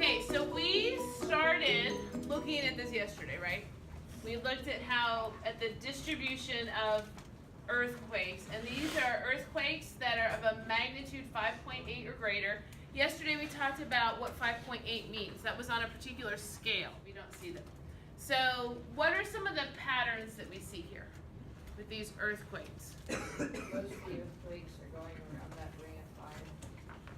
Okay, so we started looking at this yesterday, right? We looked at at the distribution of earthquakes, and these are earthquakes that are of a magnitude 5.8 or greater. Yesterday we talked about what 5.8 means. That was on a particular scale. We don't see them. So what are some of the patterns that we see here with these earthquakes? Most of the earthquakes are going around that ring of fire.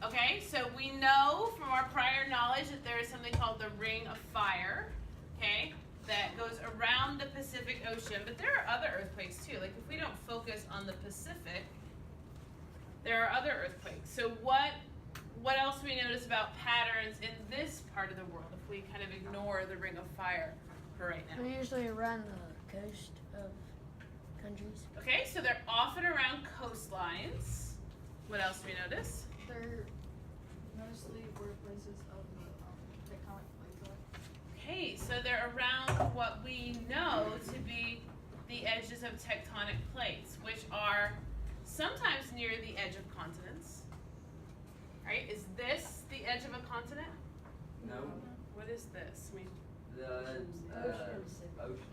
Okay, so we know from our prior knowledge that there is something called the ring of fire, okay, that goes around the Pacific Ocean. But there are other earthquakes too. Like if we don't focus on the Pacific, there are other earthquakes. So what else do we notice about patterns in this part of the world if we kind of ignore the ring of fire for right now? They're usually around the coast of countries. Okay, so they're often around coastlines. What else do we notice? They're mostly where places of the tectonic plates are. Okay, so they're around what we know to be the edges of tectonic plates, which are sometimes near the edge of continents. Right? Is this the edge of a continent? No. What is this? I mean, The ocean.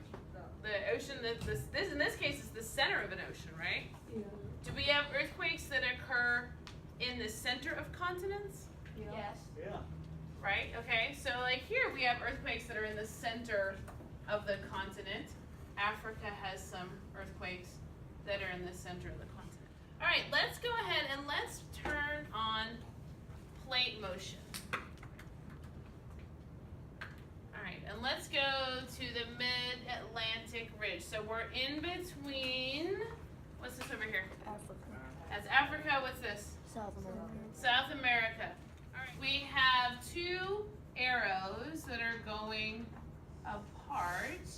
the ocean. This in this case is the center of an ocean, right? Yeah. Do we have earthquakes that occur in the center of continents? Yes. Yeah. Right? Okay, so like here we have earthquakes that are in the center of the continent. Africa has some earthquakes that are in the center of the continent. All right, let's go ahead and let's turn on plate motion. All right, and let's go to the mid-Atlantic ridge. So we're in between, what's this over here? Africa. That's Africa. What's this? South America. South America. All right, we have two arrows that are going apart.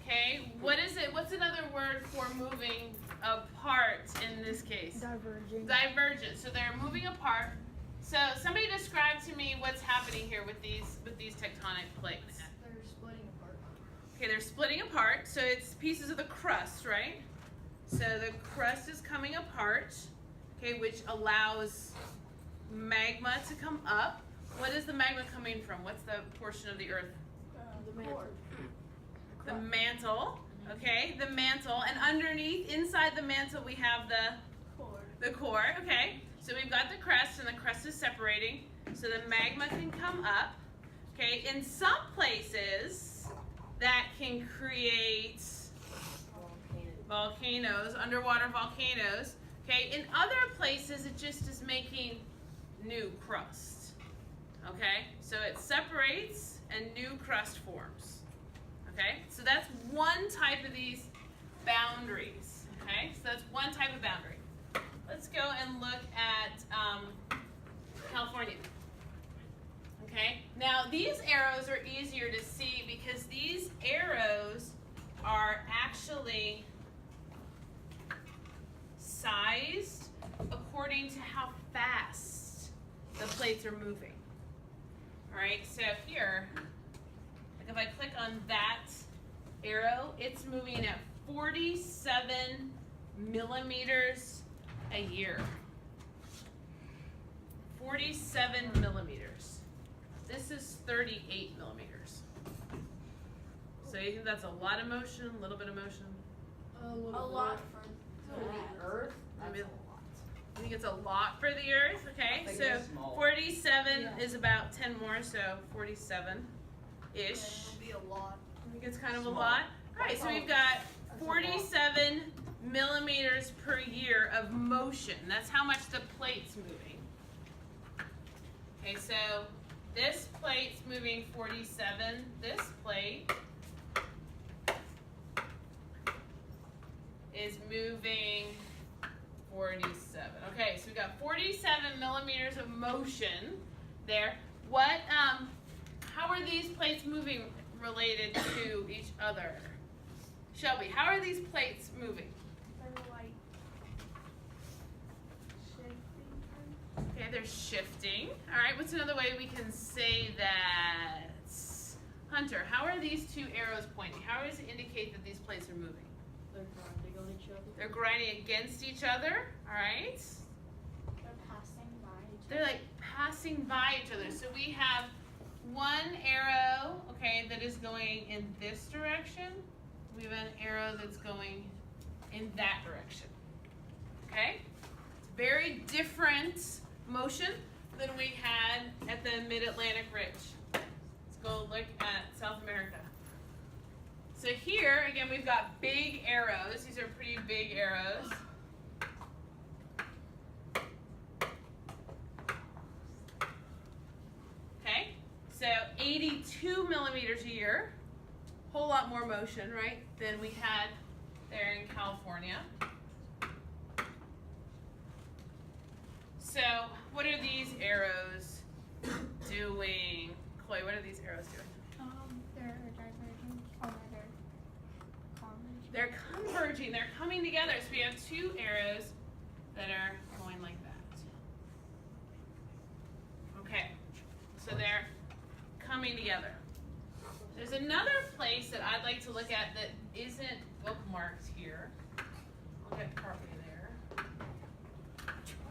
Okay, what is it? What's another word for moving apart in this case? Diverging. Divergent. So they're moving apart. So somebody describe to me what's happening here with these tectonic plates. They're splitting apart. Okay, they're splitting apart. So it's pieces of the crust, right? So the crust is coming apart, okay, which allows magma to come up. What is the magma coming from? What's the portion of the earth? The mantle. The mantle, okay, the mantle, and underneath, inside the mantle, we have the core, okay. So we've got the crust, and the crust is separating, so the magma can come up, okay. In some places, that can create volcanoes, underwater volcanoes, okay. In other places, it just is making new crust, okay. So it separates, and new crust forms. Okay, so that's one type of these boundaries. Okay, so that's one type of boundary. Let's go and look at California. Okay, now these arrows are easier to see because these arrows are actually sized according to how fast the plates are moving. All right, so here, if I click on that arrow, it's moving at 47 millimeters a year. 47 millimeters. This is 38 millimeters. So you think that's a lot of motion, a little bit of motion? A lot for the earth. That's a lot. I think it's a lot for the earth, okay? think So it's small. 47 is about 10 more, so 47. Ish. It'll be a lot. I think it's kind of Small. a lot. All right, so we've got 47 millimeters per year of motion. That's how much the plate's moving. Okay, so this plate's moving 47. This plate is moving 47. Okay, so we've got 47 millimeters of motion there. What? How are these plates moving related to each other? Shelby, how are these plates moving? They're like shifting. Okay, they're shifting. All right, what's another way we can say that? Hunter, how are these two arrows pointing? How does it indicate that these plates are moving? They're grinding on each other. They're grinding against each other, all right? They're passing by each other. They're like passing passing by each other. So we have one arrow, okay, that is going in this direction. We have an arrow that's going in that direction. Okay? It's very different motion than we had at the Mid-Atlantic Ridge. Let's go look at South America. So here, again, we've got big arrows. These are pretty big arrows. Okay, so 82 millimeters a year. Whole lot more motion, right, than we had there in California. So what are these arrows doing? Chloe, what are these arrows doing? They're diverging, or they're converging. They're converging, they're coming together. So we have two arrows that are going like that. Okay, so they're coming together. There's another place that I'd like to look at that isn't bookmarked here. I'll get partway there.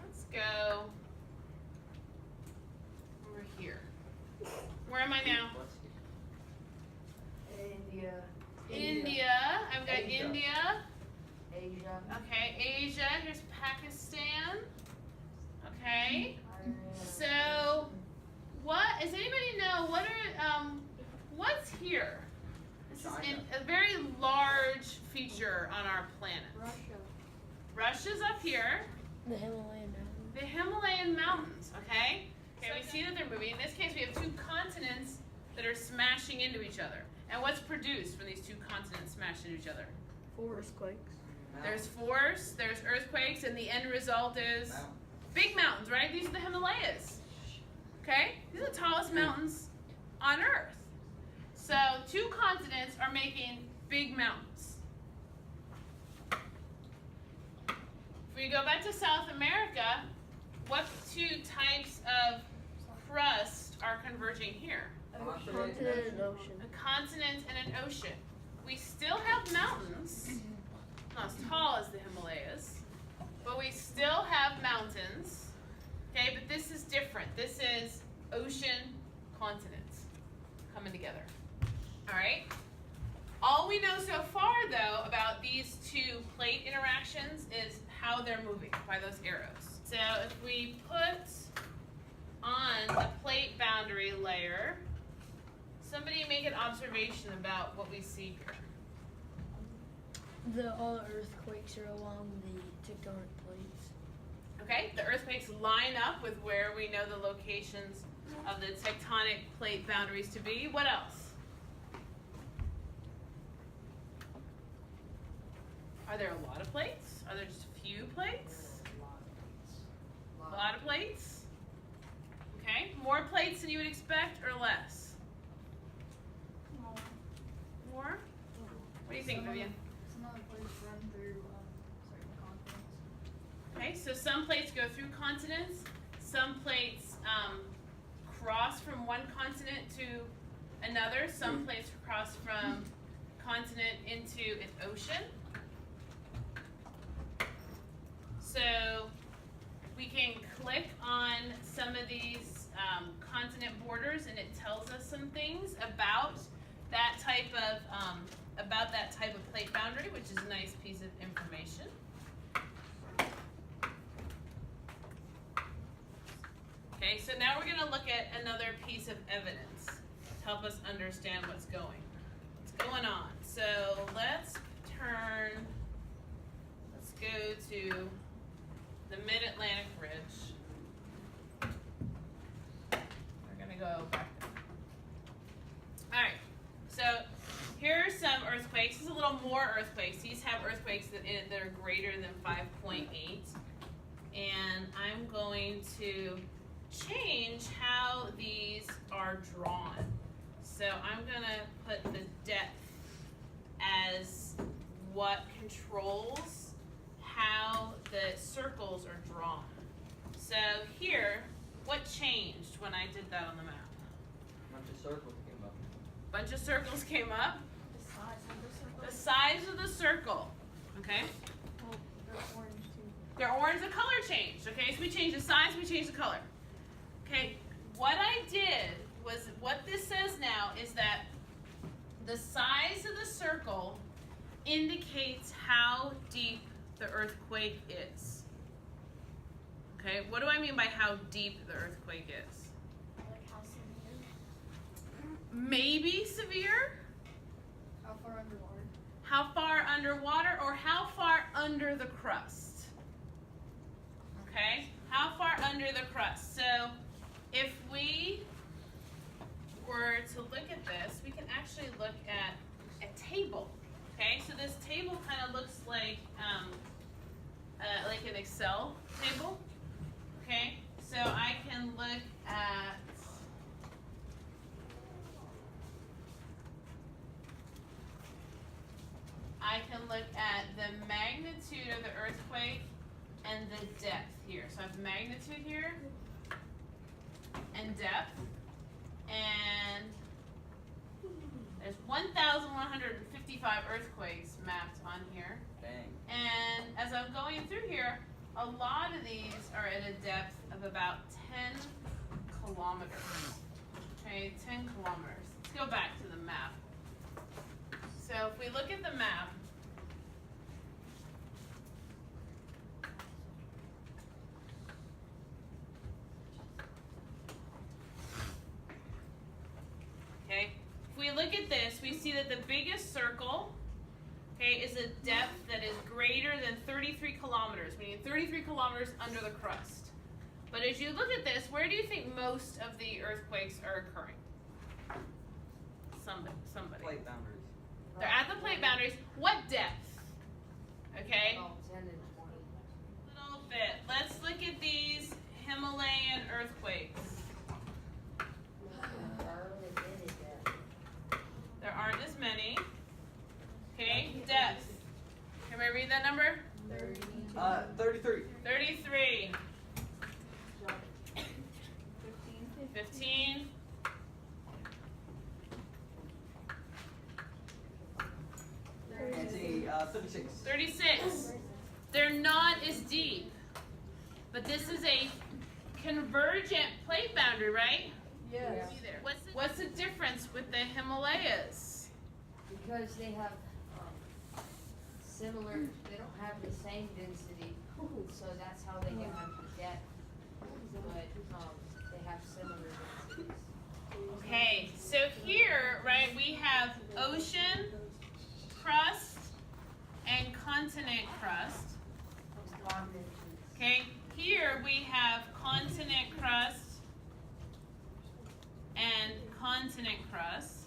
Let's go over here. Where am I now? India. India. I've got Asia. India. Asia. Okay, Asia. Here's Pakistan. Okay. Iran. So, what does anybody know? What are what's here? This is China. a very large feature on our planet. Russia. Russia's up here. The Himalayan mountains. The Himalayan mountains. Okay. Okay, we see that they're moving. In this case, we have two continents that are smashing into each other. And what's produced when these two continents smash into each other? Earthquakes. There's force, there's earthquakes, and the end result is Mountain. big mountains, right? These are the Himalayas. Okay? These are the tallest mountains on Earth. So two continents are making big mountains. If we go back to South America, what two types of crust are converging here? Continent. Continent and ocean. A continent and an ocean. We still have mountains, not as tall as the Himalayas, but we still have mountains. Okay, but this is different. This is ocean continents coming together. All right? All we know so far, though, about these two plate interactions is how they're moving by those arrows. So if we put on the plate boundary layer, somebody make an observation about what we see here. All the earthquakes are along the tectonic plates. Okay, the earthquakes line up with where we know the locations of the tectonic plate boundaries to be. What else? Are there a lot of plates? Are there just a few plates? A lot of plates? Okay, more plates than you would expect or less? More? What do you think, Vivian? Some other places run through certain continents. Okay, so some plates go through continents, some plates cross from one continent to another, some plates cross from continent into an ocean. So we can click on some of these continent borders and it tells us some things about that type of plate boundary, which is a nice piece of information. Okay, so now we're going to look at another piece of evidence to help us understand what's going on. So let's go to the Mid-Atlantic Ridge. We're going to go back there. All right, so here are some earthquakes. This is a little more earthquakes. These have earthquakes that are greater than 5.8. And I'm going to change how these are drawn. So I'm going to put the depth as what controls how the circles are drawn. So here, what changed when I did that on the map? Bunch of circles came up. Bunch of circles came up. The size of the circle. The size of the circle, okay? Well, they're orange too. They're orange, the color changed, okay? So we changed the size, we changed the color. Okay, what I did was, what this says now is that the size of the circle indicates how deep the earthquake is. Okay, what do I mean by how deep the earthquake is? Like how severe? Maybe severe? How far underwater? How far underwater, or how far under the crust? Okay, how far under the crust? So if we were to look at this, we can actually look at a table. Okay, so this table kind of looks like an Excel table. Okay, so I can look at the magnitude of the earthquake and the depth here. So I have magnitude here and depth, and there's 1,155 earthquakes mapped on here. Dang. And as I'm going through here, a lot of these are at a depth of about 10 kilometers. Okay, 10 kilometers. Let's go back to the map. So if we look at the map, okay, if we look at this, we see that the biggest circle, okay, is a depth that is greater than 33 kilometers, meaning 33 kilometers under the crust. But as you look at this, where do you think most of the earthquakes are occurring? Somebody. Plate boundaries. They're at the plate boundaries. What depth? Okay, About 10 and 20. little bit. Let's look at these Himalayan earthquakes. There aren't as many. Okay, depth. Can we read that number? 33. 33. 15. 15. 36. 36. They're not as deep. But this is a convergent plate boundary, right? Yes. What's the difference with the Himalayas? Because they have similar, they don't have the same density, so that's how they have the depth. But they have similar densities. Okay, so here, right, we have ocean crust and continent crust. Okay, here we have continent crust and continent crust.